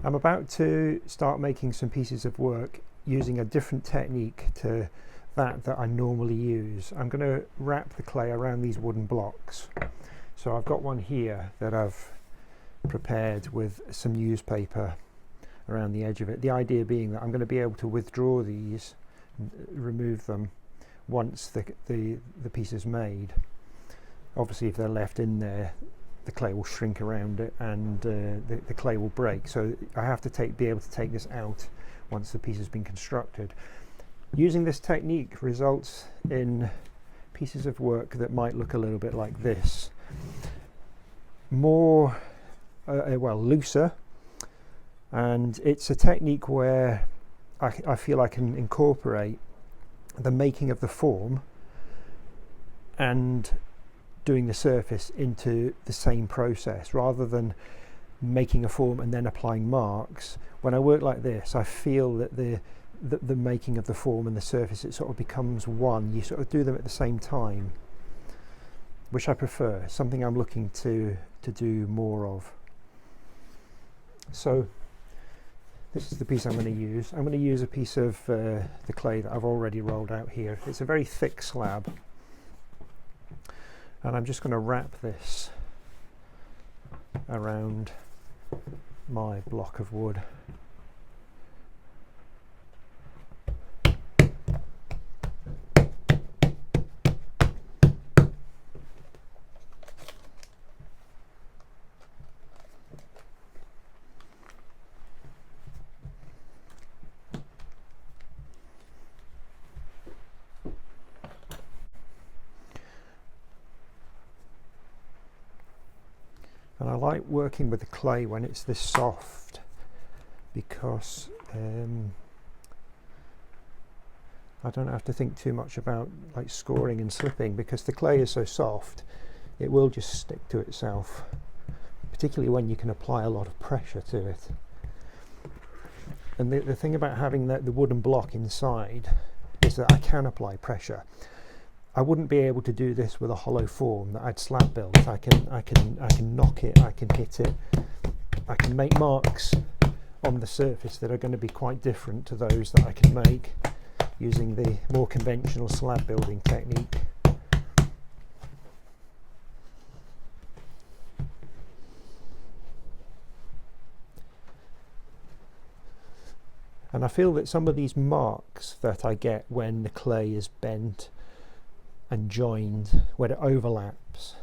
I'm about to start making some pieces of work using a different technique to that I normally use. I'm going to wrap the clay around these wooden blocks. So I've got one here that I've prepared with some newspaper around the edge of it. The idea being that I'm going to be able to withdraw these, remove them once the piece is made. Obviously if they're left in there, the clay will shrink around it and the clay will break. So I have to be able to take this out once the piece has been constructed. Using this technique results in pieces of work that might look a little bit like this. More, well, looser, and it's a technique where I feel I can incorporate the making of the form and doing the surface into the same process, rather than making a form and then applying marks. When I work like this, I feel that the making of the form and the surface, it sort of becomes one. You sort of do them at the same time, which I prefer, something I'm looking to do more of. So this is the piece I'm going to use. I'm going to use a piece of the clay that I've already rolled out here. It's a very thick slab, and I'm just going to wrap this around my block of wood. And I like working with the clay when it's this soft, because I don't have to think too much about like scoring and slipping, because the clay is so soft it will just stick to itself, particularly when you can apply a lot of pressure to it. And the thing about having the wooden block inside is that I can apply pressure. I wouldn't be able to do this with a hollow form that I'd slab built. I can knock it, I can hit it, I can make marks on the surface that are going to be quite different to those that I can make using the more conventional slab building technique. And I feel that some of these marks that I get when the clay is bent and joined, where it overlaps,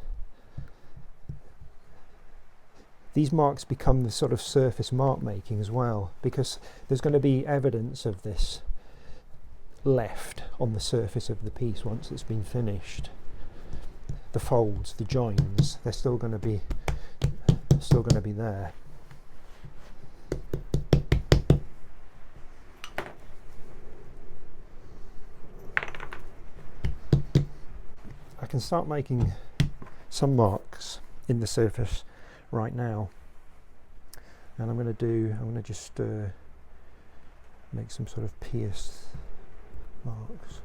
these marks become the sort of surface mark making as well, because there's going to be evidence of this left on the surface of the piece once it's been finished. The folds, the joins, they're still going to be there. I can start making some marks in the surface right now, and I'm going to just make some sort of pierced marks.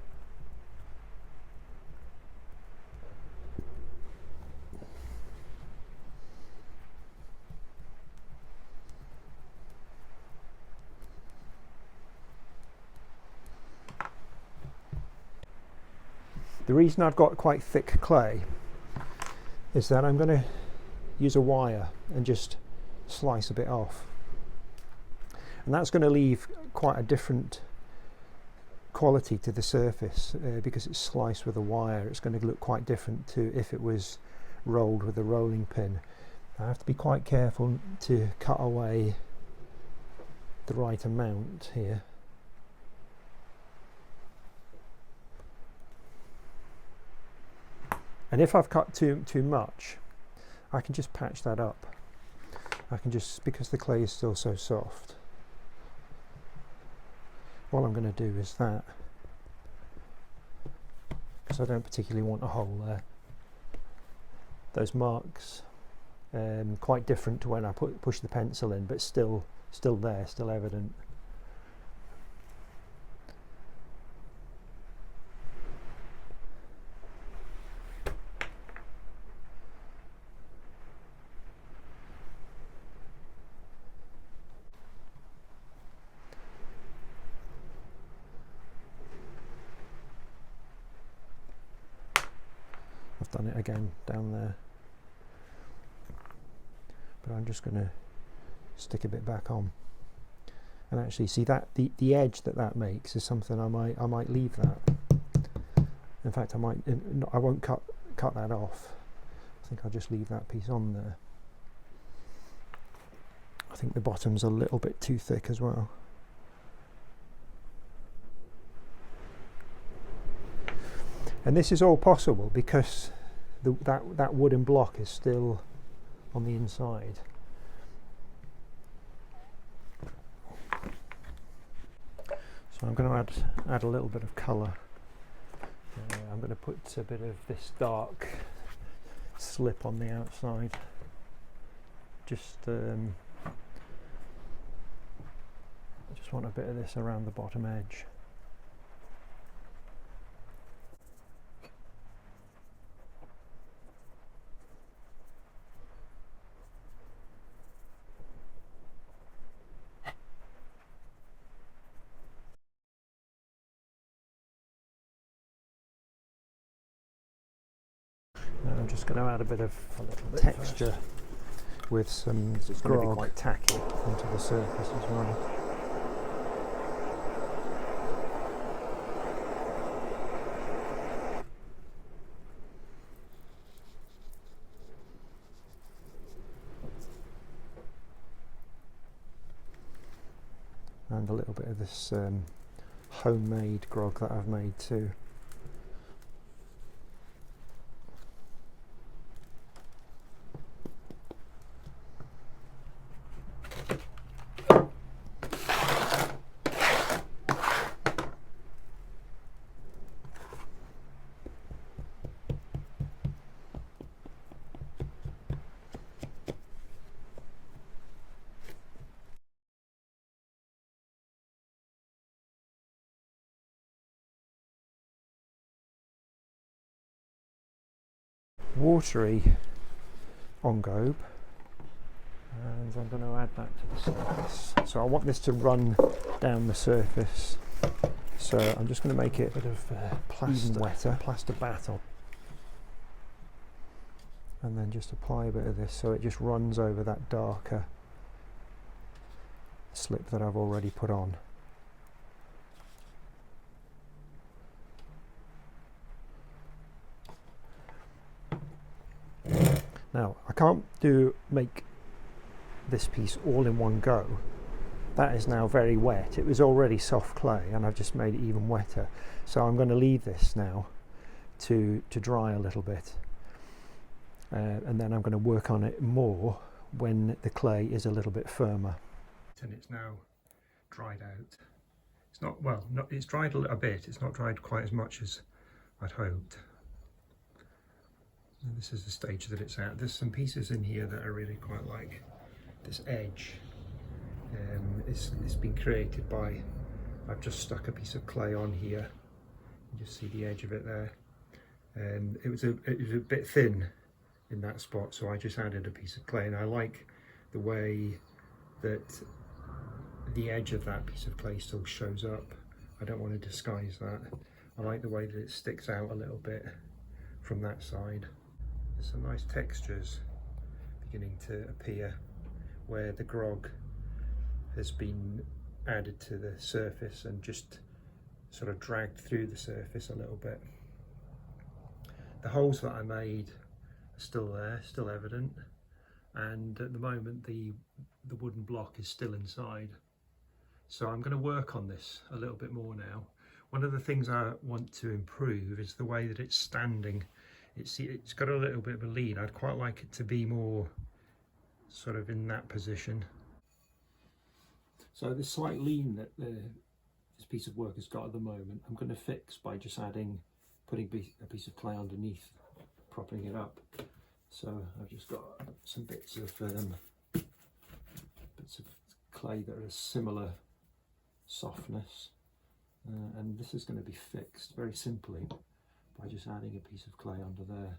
The reason I've got quite thick clay is that I'm going to use a wire and just slice a bit off, and that's going to leave quite a different quality to the surface, because it's sliced with a wire. It's going to look quite different to if it was rolled with a rolling pin. I have to be quite careful to cut away the right amount here. And if I've cut too much, I can just patch that up. I can just, because the clay is still so soft, all I'm going to do is that, because I don't particularly want a hole there. Those marks, quite different to when I push the pencil in, but still there, still evident. done it again down there, but I'm just going to stick a bit back on. And actually, see that the edge that makes is something I might leave that. In fact, I won't cut that off. I think I'll just leave that piece on there. I think the bottom's a little bit too thick as well. And this is all possible because that wooden block is still on the inside. So I'm going to add a little bit of colour. I'm going to put a bit of this dark slip on the outside. Just want a bit of this around the bottom edge. Now I'm just going to add a bit of texture with some grog, going to be quite tacky, onto the surface as well. And a little bit of this homemade grog that I've made too. Watery engobe, and I'm going to add that to the surface. So I want this to run down the surface, so I'm just going to make it a bit of plaster bat on, and then just apply a bit of this so it just runs over that darker slip that I've already put on. Now, I can't make this piece all in one go. That is now very wet. It was already soft clay and I've just made it even wetter. So I'm going to leave this now to dry a little bit. And then I'm going to work on it more when the clay is a little bit firmer. And it's now dried out. It's not, well, it's dried a bit. It's not dried quite as much as I'd hoped. And this is the stage that it's at. There's some pieces in here that I really quite like. This edge, it's been created by, I've just stuck a piece of clay on here. You just see the edge of it there. It was a bit thin in that spot, so I just added a piece of clay, and I like the way that the edge of that piece of clay still shows up. I don't want to disguise that. I like the way that it sticks out a little bit from that side. There's some nice textures beginning to appear where the grog has been added to the surface and just sort of dragged through the surface a little bit. The holes that I made are still there, still evident, and at the moment the wooden block is still inside. So I'm going to work on this a little bit more now. One of the things I want to improve is the way that it's standing. It's got a little bit of a lean. I'd quite like it to be more sort of in that position. So the slight lean that this piece of work has got at the moment, I'm going to fix by just putting a piece of clay underneath, propping it up. So I've just got some bits of clay that are a similar softness, and this is going to be fixed very simply by just adding a piece of clay under there.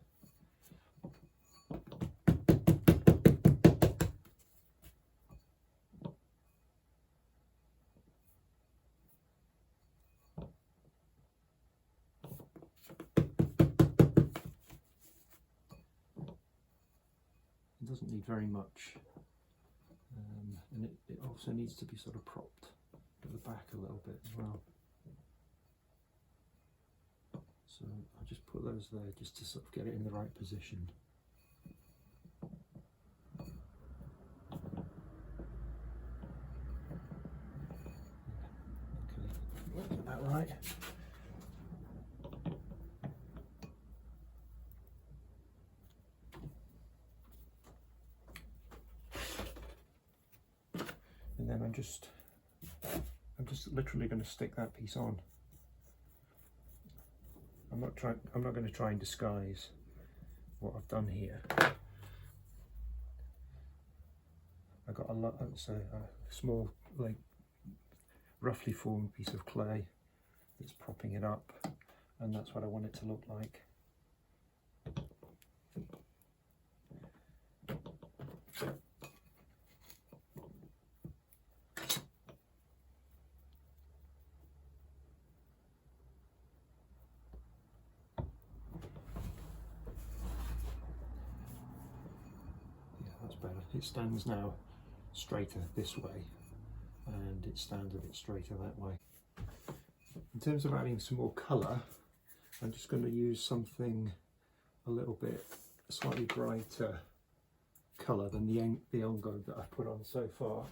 doesn't need very much, and it also needs to be sort of propped at the back a little bit as well. So I'll just put those there just to sort of get it in the right position. Okay, that's about right. And then I'm just literally going to stick that piece on. I'm not going to try and disguise what I've done here. I got a small, like, roughly formed piece of clay that's propping it up, and that's what I want it to look like. Better. It stands now straighter this way, and it stands a bit straighter that way. In terms of adding some more colour, I'm just going to use something a little bit slightly brighter colour than the ongo that I've put on so far.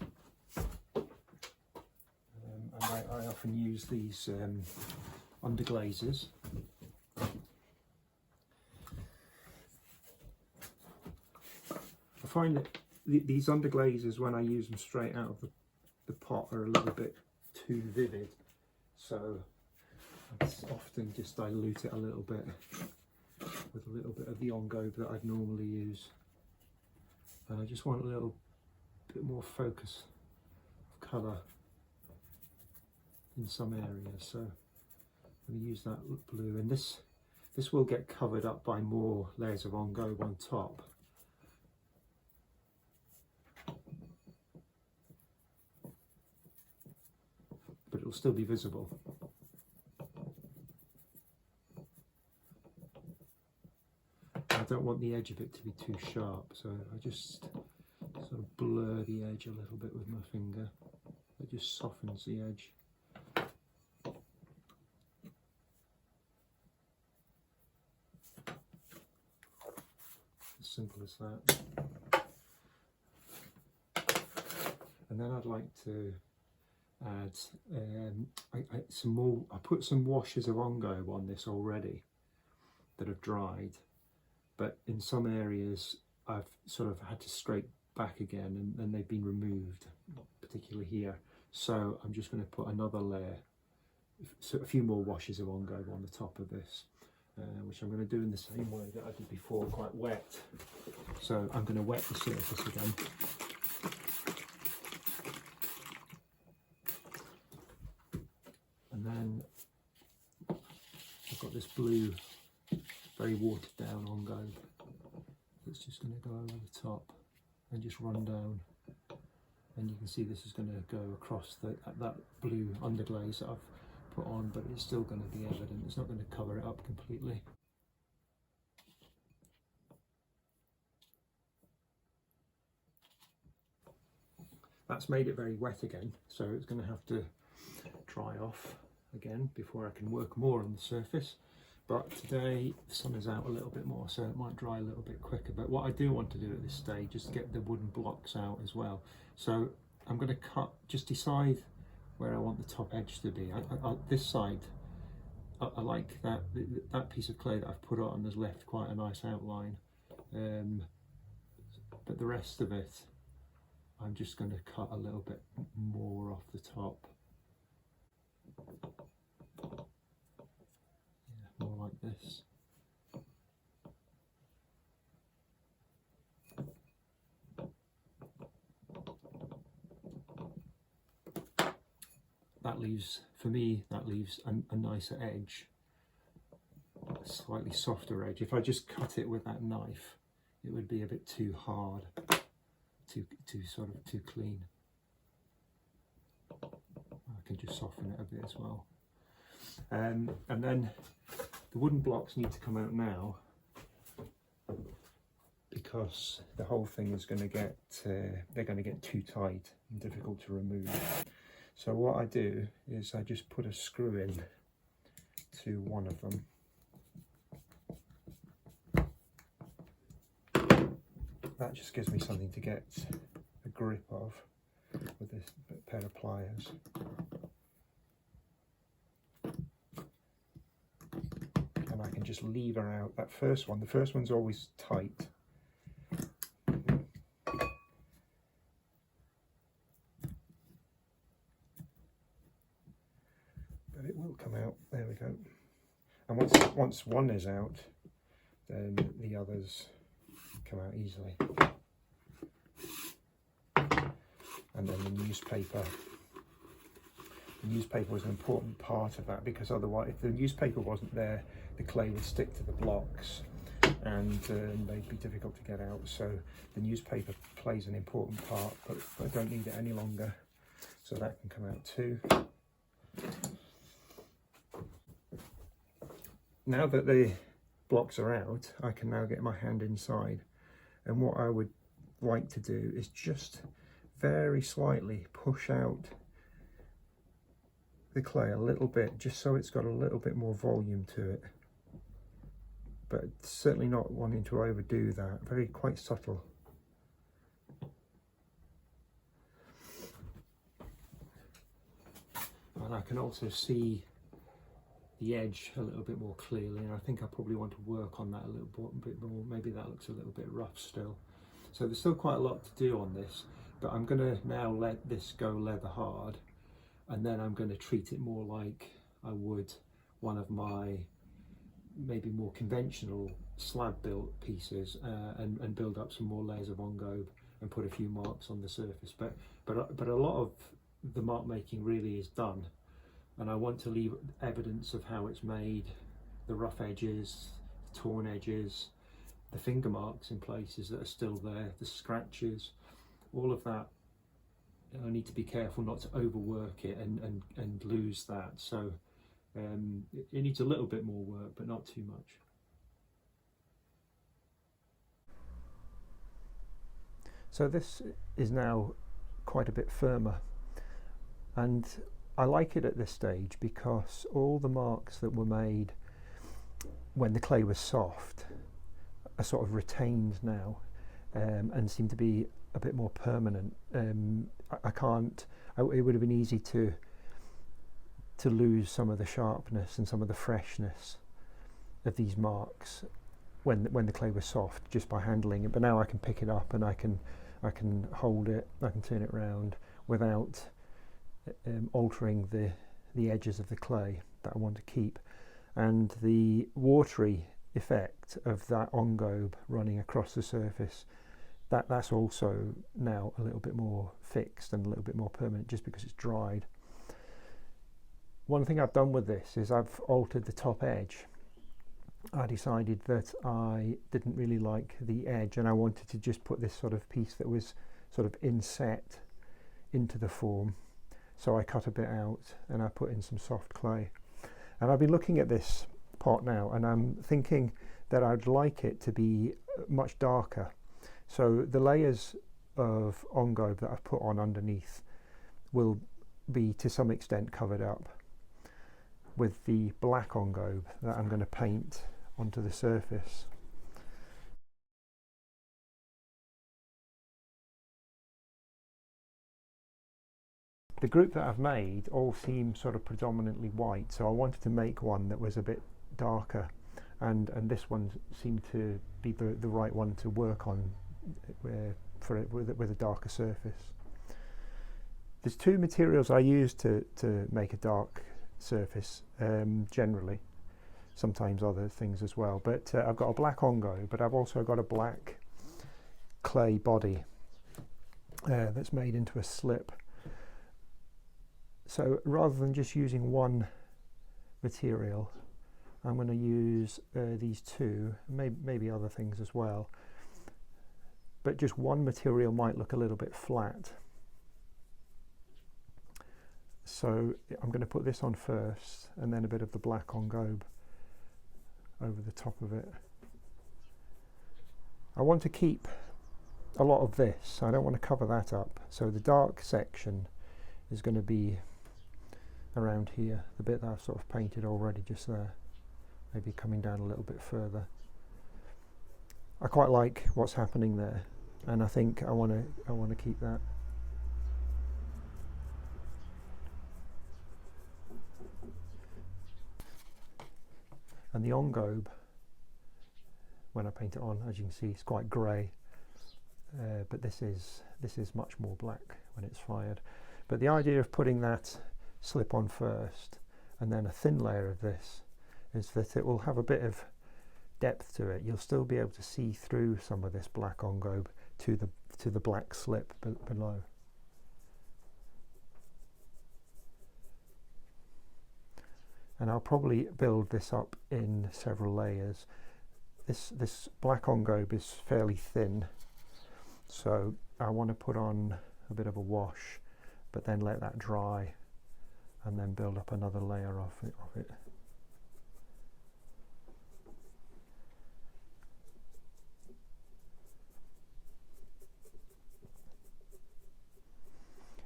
And I often use these underglazes. I find that these underglazes, when I use them straight out of the pot, are a little bit too vivid, so I often just dilute it a little bit with a little bit of the ongo that I'd normally use, and I just want a little bit more focus of colour in some areas. So I'm going to use that blue, and this will get covered up by more layers of ongo on top. But it will still be visible. I don't want the edge of it to be too sharp, so I just sort of blur the edge a little bit with my finger. It just softens the edge. As simple as that. And then I'd like to add some more. I put some washes of ongo on this already that have dried, but in some areas I've sort of had to scrape back again, and they've been removed, particularly here. So I'm just going to put another layer, so a few more washes of ongo on the top of this, which I'm going to do in the same way that I did before, quite wet. So I'm going to wet the surface again. And then I've got this blue, very watered down ongo that's just going to go over the top and just run down. And you can see this is going to go across that blue underglaze that I've put on, but it's still going to be evident. It's not going to cover it up completely. That's made it very wet again, so it's going to have to dry off again before I can work more on the surface. But today the sun is out a little bit more, so it might dry a little bit quicker. But what I do want to do at this stage is get the wooden blocks out as well. So I'm going to just decide where I want the top edge to be. This side, I like that piece of clay that I've put on has left quite a nice outline, but the rest of it I'm just going to cut a little bit more off the top. Yeah, more like this. That leaves, for me, that leaves a nicer edge, a slightly softer edge. If I just cut it with that knife, it would be a bit too hard, too clean. I can just soften it a bit as well. And then the wooden blocks need to come out now, because because the whole thing is going to get, they're going to get too tight and difficult to remove. So what I do is I just put a screw in to one of them. That just gives me something to get a grip of with this pair of pliers. And I can just lever out that first one. The first one's always tight. But it will come out. There we go. And once one is out, then the others come out easily. And then the newspaper. The newspaper was an important part of that, because otherwise, if the newspaper wasn't there, the clay would stick to the blocks and they'd be difficult to get out. So the newspaper plays an important part, but I don't need it any longer. So that can come out too. Now that the blocks are out, I can now get my hand inside. And what I would like to do is just very slightly push out the clay a little bit, just so it's got a little bit more volume to it. But certainly not wanting to overdo that, quite subtle. And I can also see the edge a little bit more clearly, and I think I probably want to work on that a little bit more. Maybe that looks a little bit rough still. So there's still quite a lot to do on this, but I'm going to now let this go leather hard, and then I'm going to treat it more like I would one of my maybe more conventional slab built pieces, and build up some more layers of ongobe and put a few marks on the surface. But a lot of the mark making really is done, and I want to leave evidence of how it's made, the rough edges, the torn edges, the finger marks in places that are still there, the scratches, all of that. I need to be careful not to overwork it and lose that. So it needs a little bit more work, but not too much. So this is now quite a bit firmer, and I like it at this stage because all the marks that were made when the clay was soft are sort of retained now, and seem to be a bit more permanent. It would have been easy to lose some of the sharpness and some of the freshness of these marks when the clay was soft just by handling it. But now I can pick it up and I can hold it, I can turn it around without altering the edges of the clay that I want to keep. And the watery effect of that ongobe running across the surface, that's also now a little bit more fixed and a little bit more permanent just because it's dried. One thing I've done with this is I've altered the top edge. I decided that I didn't really like the edge, and I wanted to just put this sort of piece that was sort of inset into the form. So I cut a bit out and I put in some soft clay. And I've been looking at this pot now, and I'm thinking that I'd like it to be much darker. So the layers of ongobe that I've put on underneath will be to some extent covered up with the black ongobe that I'm going to paint onto the surface. The group that I've made all seem sort of predominantly white, so I wanted to make one that was a bit darker, and this one seemed to be the right one to work on for it with a darker surface. There's two materials I use to make a dark surface generally, sometimes other things as well, but I've got a black ongobe, but I've also got a black clay body that's made into a slip. So rather than just using one material, I'm going to use these two, maybe other things as well, but just one material might look a little bit flat. So I'm going to put this on first, and then a bit of the black ongobe over the top of it. I want to keep a lot of this. I don't want to cover that up. So the dark section is going to be around here, the bit that I've sort of painted already just there, maybe coming down a little bit further. I quite like what's happening there, and I think I want to keep that. And the engobe, when I paint it on, as you can see, it's quite grey, but this is much more black when it's fired. But the idea of putting that slip on first and then a thin layer of this is that it will have a bit of depth to it. You'll still be able to see through some of this black engobe to the black slip below. And I'll probably build this up in several layers. This black engobe is fairly thin, so I want to put on a bit of a wash, but then let that dry and then build up another layer of it.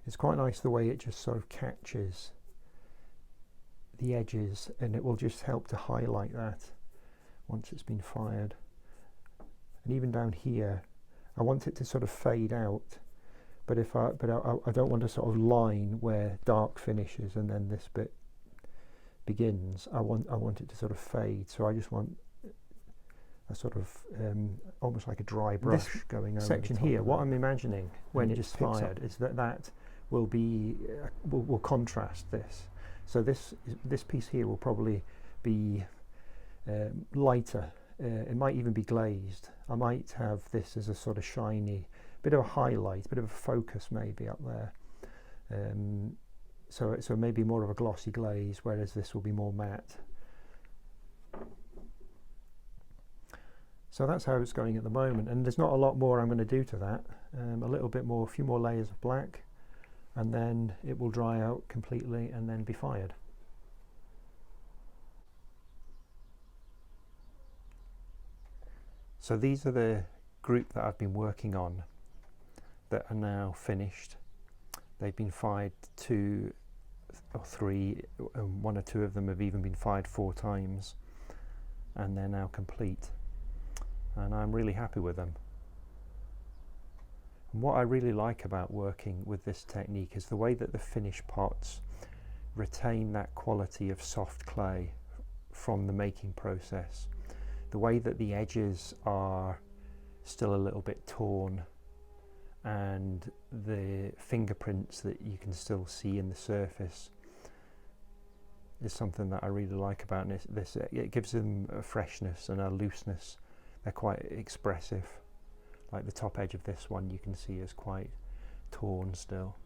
It's quite nice the way it just sort of catches the edges, and it will just help to highlight that once it's been fired. And even down here, I want it to sort of fade out, but I don't want to sort of line where dark finishes and then this bit begins. I want it to sort of fade, so I just want a sort of almost like a dry brush this going over section here. What I'm imagining when it's fired is that will be will contrast this. So this piece here will probably be lighter. It might even be glazed. I might have this as a sort of shiny, bit of a highlight, bit of a focus maybe up there. So maybe more of a glossy glaze, whereas this will be more matte. So that's how it's going at the moment, and there's not a lot more I'm going to do to that. A little bit more, a few more layers of black, and then it will dry out completely and then be fired. So these are the group that I've been working on that are now finished. They've been fired 2 or 3, and 1 or 2 of them have even been fired 4 times, and they're now complete. And I'm really happy with them. And what I really like about working with this technique is the way that the finished pots retain that quality of soft clay from the making process. The way that the edges are still a little bit torn, and the fingerprints that you can still see in the surface is something that I really like about this. It gives them a freshness and a looseness. They're quite expressive. Like the top edge of this one you can see is quite torn still.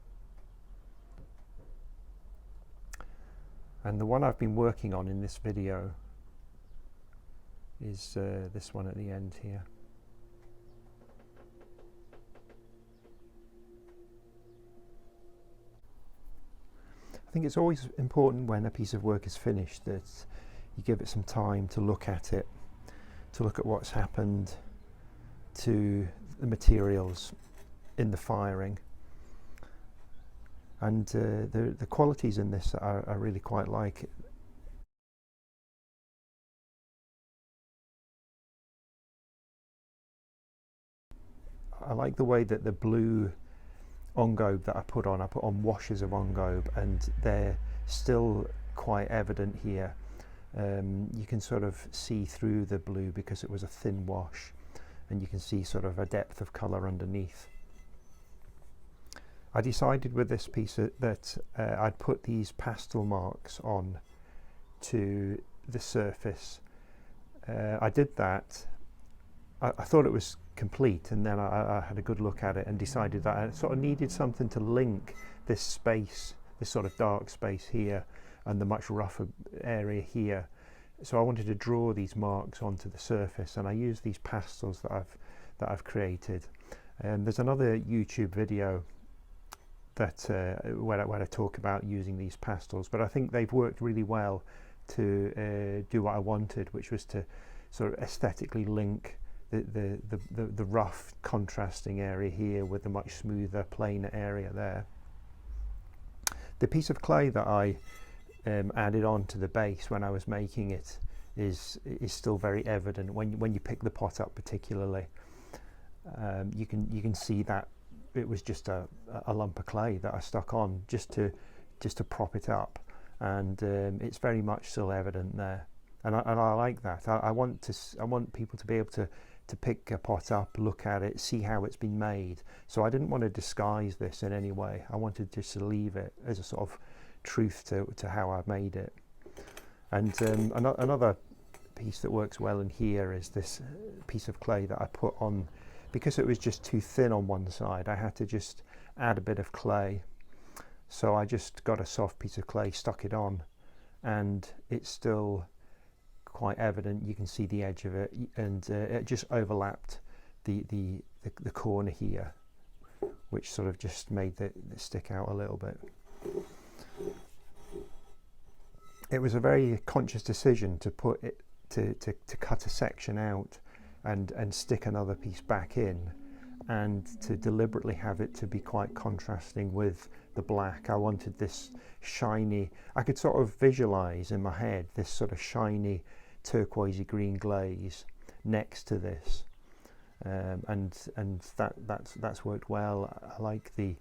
And the one I've been working on in this video is this one at the end here. I think it's always important when a piece of work is finished that you give it some time to look at it, to look at what's happened to the materials in the firing. And the qualities in this I really quite like. I like the way that the blue engobe that I put on washes of engobe, and they're still quite evident here. You can sort of see through the blue because it was a thin wash, and you can see sort of a depth of colour underneath. I decided with this piece that I'd put these pastel marks on to the surface. I did that. I thought it was complete, and then I had a good look at it and decided that I sort of needed something to link this space, this sort of dark space here, and the much rougher area here. So I wanted to draw these marks onto the surface, and I used these pastels that I've created. And there's another YouTube video that where I talk about using these pastels, but I think they've worked really well to do what I wanted, which was to sort of aesthetically link the rough contrasting area here with the much smoother plainer area there. The piece of clay that I added on to the base when I was making it is still very evident when you pick the pot up, particularly. You can see that it was just a lump of clay that I stuck on just to prop it up, and it's very much still evident there, and I like that. I want people to be able to pick a pot up, look at it, see how it's been made. So I didn't want to disguise this in any way. I wanted just to leave it as a sort of truth to how I made it. And another piece that works well in here is this piece of clay that I put on. Because it was just too thin on one side, I had to just add a bit of clay. So I just got a soft piece of clay, stuck it on, and it's still quite evident. You can see the edge of it, and it just overlapped the corner here, which sort of just made the stick out a little bit. It was a very conscious decision to put it to cut a section out and stick another piece back in, and to deliberately have it to be quite contrasting with the black. I wanted this shiny, I could sort of visualize in my head this sort of shiny turquoisey green glaze next to this, and that's worked well. I like the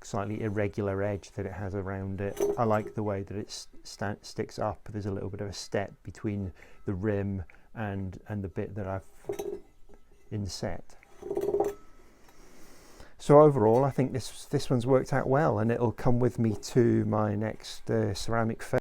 slightly irregular edge that it has around it. I like the way that it sticks up. There's a little bit of a step between the rim and the bit that I've inset. So overall, I think this one's worked out well, and it'll come with me to my next ceramic fair.